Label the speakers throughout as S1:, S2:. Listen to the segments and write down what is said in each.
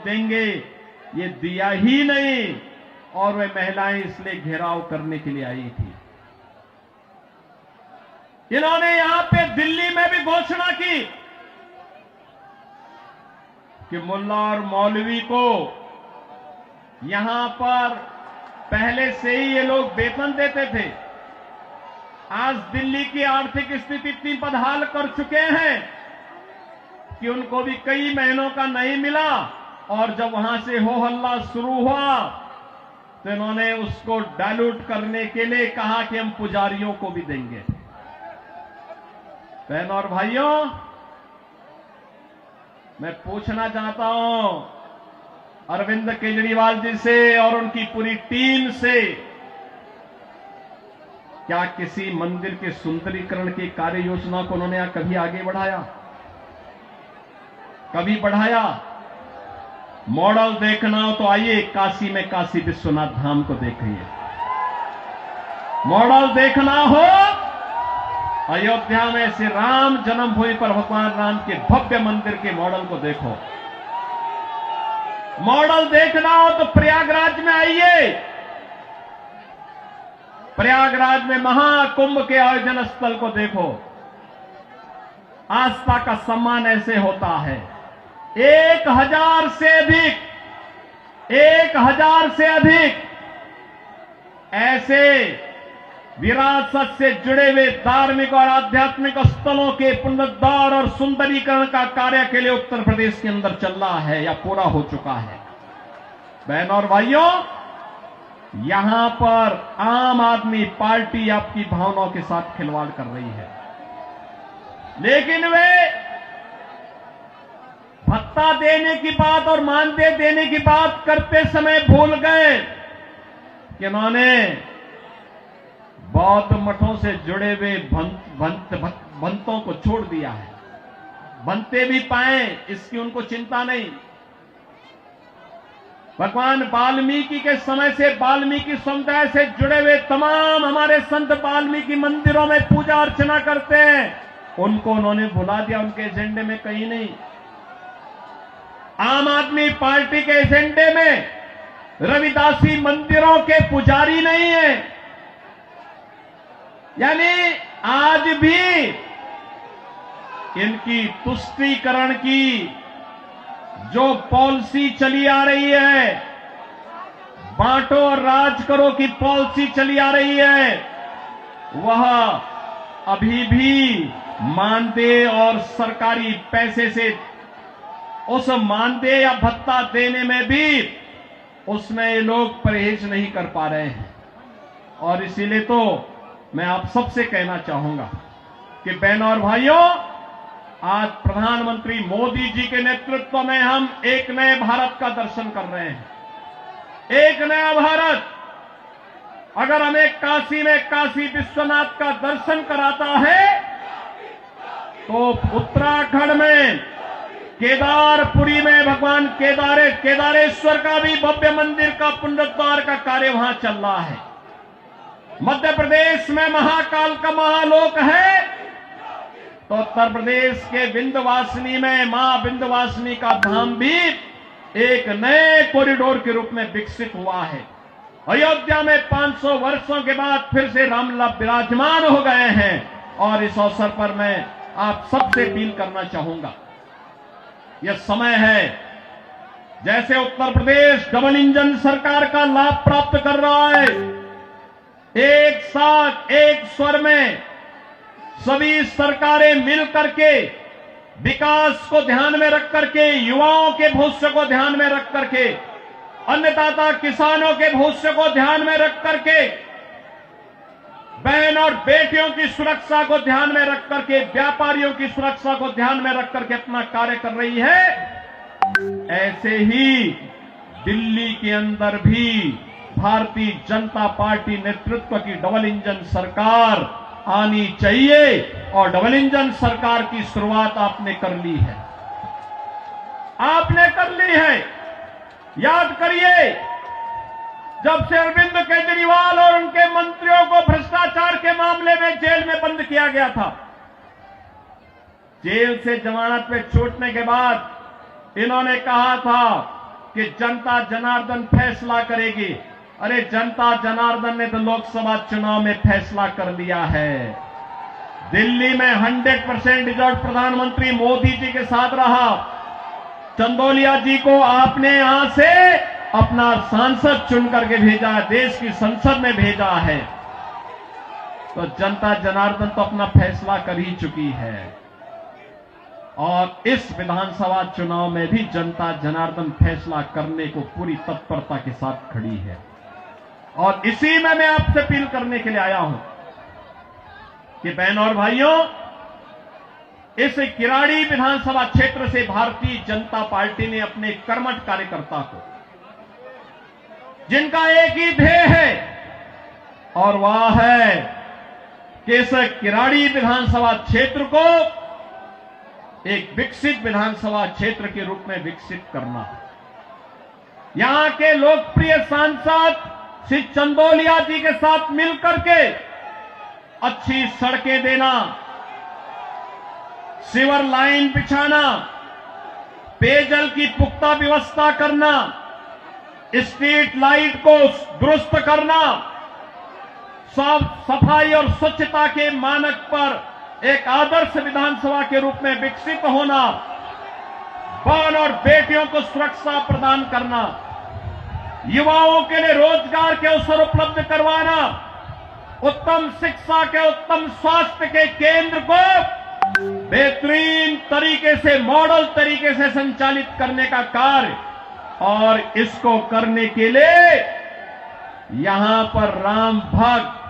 S1: देंगे, ये दिया ही नहीं, और वे महिलाएं इसलिए घेराव करने के लिए आई थी। इन्होंने यहां पे दिल्ली में भी घोषणा की कि मुल्ला और मौलवी को यहां पर पहले से ही ये लोग वेतन देते थे। आज दिल्ली की आर्थिक स्थिति इतनी बदहाल कर चुके हैं कि उनको भी कई महीनों का नहीं मिला, और जब वहां से हो हल्ला शुरू हुआ तो इन्होंने उसको डाइल्यूट करने के लिए कहा कि हम पुजारियों को भी देंगे। बहन और भाइयों, मैं पूछना चाहता हूं अरविंद केजरीवाल जी से और उनकी पूरी टीम से, क्या किसी मंदिर के सुंदरीकरण की कार्य योजना को उन्होंने कभी आगे बढ़ाया? कभी बढ़ाया? मॉडल देखना हो तो आइए काशी में काशी विश्वनाथ धाम को देखिए। मॉडल देखना हो अयोध्या में श्री राम जन्मभूमि पर भगवान राम के भव्य मंदिर के मॉडल को देखो। मॉडल देखना हो तो प्रयागराज में आइए। प्रयागराज में महाकुंभ के आयोजन स्थल को देखो। आस्था का सम्मान ऐसे होता है। 1000 से अधिक ऐसे विरासत से जुड़े हुए धार्मिक और आध्यात्मिक स्थलों के पुनरुद्धार और सुंदरीकरण का कार्य के लिए उत्तर प्रदेश के अंदर चल रहा है या पूरा हो चुका है। बहन और भाइयों, यहां पर आम आदमी पार्टी आपकी भावनाओं के साथ खिलवाड़ कर रही है, लेकिन वे भत्ता देने की बात और मानदेय देने की बात करते समय भूल गए कि उन्होंने बौद्ध मठों से जुड़े हुए भंतों को छोड़ दिया है। बनते भी पाए इसकी उनको चिंता नहीं। भगवान वाल्मीकि के समय से वाल्मीकि समुदाय से जुड़े हुए तमाम हमारे संत वाल्मीकि मंदिरों में पूजा अर्चना करते हैं, उनको उन्होंने भुला दिया। उनके एजेंडे में कहीं नहीं। आम आदमी पार्टी के एजेंडे में रविदासी मंदिरों के पुजारी नहीं है। यानी आज भी इनकी तुष्टीकरण की जो पॉलिसी चली आ रही है, बांटो और राज करो की पॉलिसी चली आ रही है, वह अभी भी मानदेय और सरकारी पैसे से उस मानदेय या भत्ता देने में भी उसमें ये लोग परहेज नहीं कर पा रहे हैं। और इसीलिए तो मैं आप सबसे कहना चाहूंगा कि बहन और भाइयों, आज प्रधानमंत्री मोदी जी के नेतृत्व में हम एक नए भारत का दर्शन कर रहे हैं। एक नया भारत अगर हमें काशी में काशी विश्वनाथ का दर्शन कराता है तो उत्तराखंड में केदारपुरी में भगवान केदारेश्वर का भी भव्य मंदिर का पुनरुद्धार का कार्य वहां चल रहा है। मध्य प्रदेश में महाकाल का महालोक है तो उत्तर प्रदेश के विंध्यवासिनी में मां विंध्यवासिनी का धाम भी एक नए कॉरिडोर के रूप में विकसित हुआ है। अयोध्या में 500 वर्षों के बाद फिर से रामलला विराजमान हो गए हैं। और इस अवसर पर मैं आप सबसे अपील करना चाहूंगा, यह समय है, जैसे उत्तर प्रदेश डबल इंजन सरकार का लाभ प्राप्त कर रहा है, एक साथ एक स्वर में सभी सरकारें मिल करके विकास को ध्यान में रख करके, युवाओं के भविष्य को ध्यान में रख करके, अन्नदाता किसानों के भविष्य को ध्यान में रख करके, बहन और बेटियों की सुरक्षा को ध्यान में रख करके, व्यापारियों की सुरक्षा को ध्यान में रख करके अपना कार्य कर रही है। ऐसे ही दिल्ली के अंदर भी भारतीय जनता पार्टी नेतृत्व की डबल इंजन सरकार आनी चाहिए और डबल इंजन सरकार की शुरुआत आपने कर ली है। आपने कर ली है। याद करिए, जब से अरविंद केजरीवाल और उनके मंत्रियों को भ्रष्टाचार के मामले में जेल में बंद किया गया था, जेल से जमानत पे छूटने के बाद इन्होंने कहा था कि जनता जनार्दन फैसला करेगी। अरे जनता जनार्दन ने तो लोकसभा चुनाव में फैसला कर लिया है। दिल्ली में 100% रिजल्ट प्रधानमंत्री मोदी जी के साथ रहा। चंदौलिया जी को आपने यहां से अपना सांसद चुन करके भेजा है, देश की संसद में भेजा है। तो जनता जनार्दन तो अपना फैसला कर ही चुकी है और इस विधानसभा चुनाव में भी जनता जनार्दन फैसला करने को पूरी तत्परता के साथ खड़ी है। और इसी में मैं आपसे अपील करने के लिए आया हूं कि बहन और भाइयों, इस किराड़ी विधानसभा क्षेत्र से भारतीय जनता पार्टी ने अपने कर्मठ कार्यकर्ता को, जिनका एक ही ध्येय है और वह है कि इस किराड़ी विधानसभा क्षेत्र को एक विकसित विधानसभा क्षेत्र के रूप में विकसित करना। यहां के लोकप्रिय सांसद श्री चंदौलिया जी के साथ मिलकर के अच्छी सड़कें देना, सीवर लाइन बिछाना, पेयजल की पुख्ता व्यवस्था करना, स्ट्रीट लाइट को दुरुस्त करना, साफ सफाई और स्वच्छता के मानक पर एक आदर्श विधानसभा के रूप में विकसित होना, बहन और बेटियों को सुरक्षा प्रदान करना, युवाओं के लिए रोजगार के अवसर उपलब्ध करवाना, उत्तम शिक्षा के, उत्तम स्वास्थ्य के केंद्र को बेहतरीन तरीके से, मॉडल तरीके से संचालित करने का कार्य, और इसको करने के लिए यहां पर राम भक्त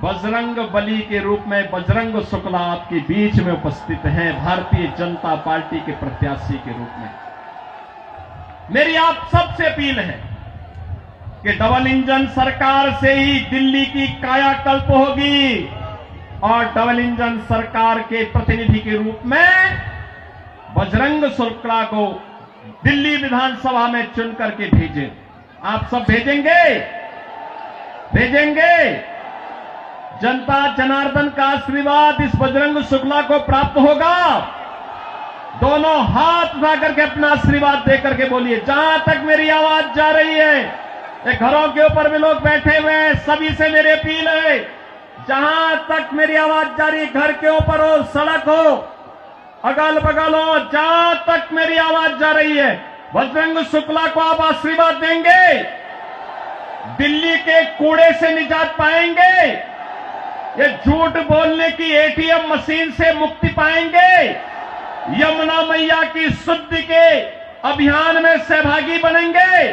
S1: बजरंग बली के रूप में बजरंग शुक्ला आपके बीच में उपस्थित हैं, भारतीय जनता पार्टी के प्रत्याशी के रूप में। मेरी आप सबसे अपील है कि डबल इंजन सरकार से ही दिल्ली की कायाकल्प होगी और डबल इंजन सरकार के प्रतिनिधि के रूप में बजरंग शुक्ला को दिल्ली विधानसभा में चुन करके भेजें। आप सब भेजेंगे? भेजेंगे? जनता जनार्दन का आशीर्वाद इस बजरंग शुक्ला को प्राप्त होगा। दोनों हाथ उठा करके अपना आशीर्वाद दे करके बोलिए। जहां तक मेरी आवाज जा रही है, ये घरों के ऊपर भी लोग बैठे हुए हैं, सभी से मेरी अपील है, जहां तक मेरी आवाज जा रही है, घर के ऊपर हो, सड़क हो, अगल बगल हो, जहां तक मेरी आवाज जा रही है, बजरंग शुक्ला को आप आशीर्वाद देंगे? दिल्ली के कूड़े से निजात पाएंगे? ये झूठ बोलने की एटीएम मशीन से मुक्ति पाएंगे? यमुना मैया की शुद्धि के अभियान में सहभागी बनेंगे?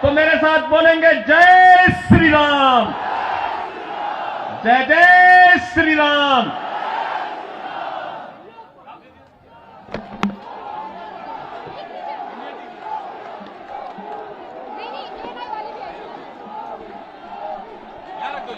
S1: तो मेरे साथ बोलेंगे जय श्री राम, जय जय श्री राम।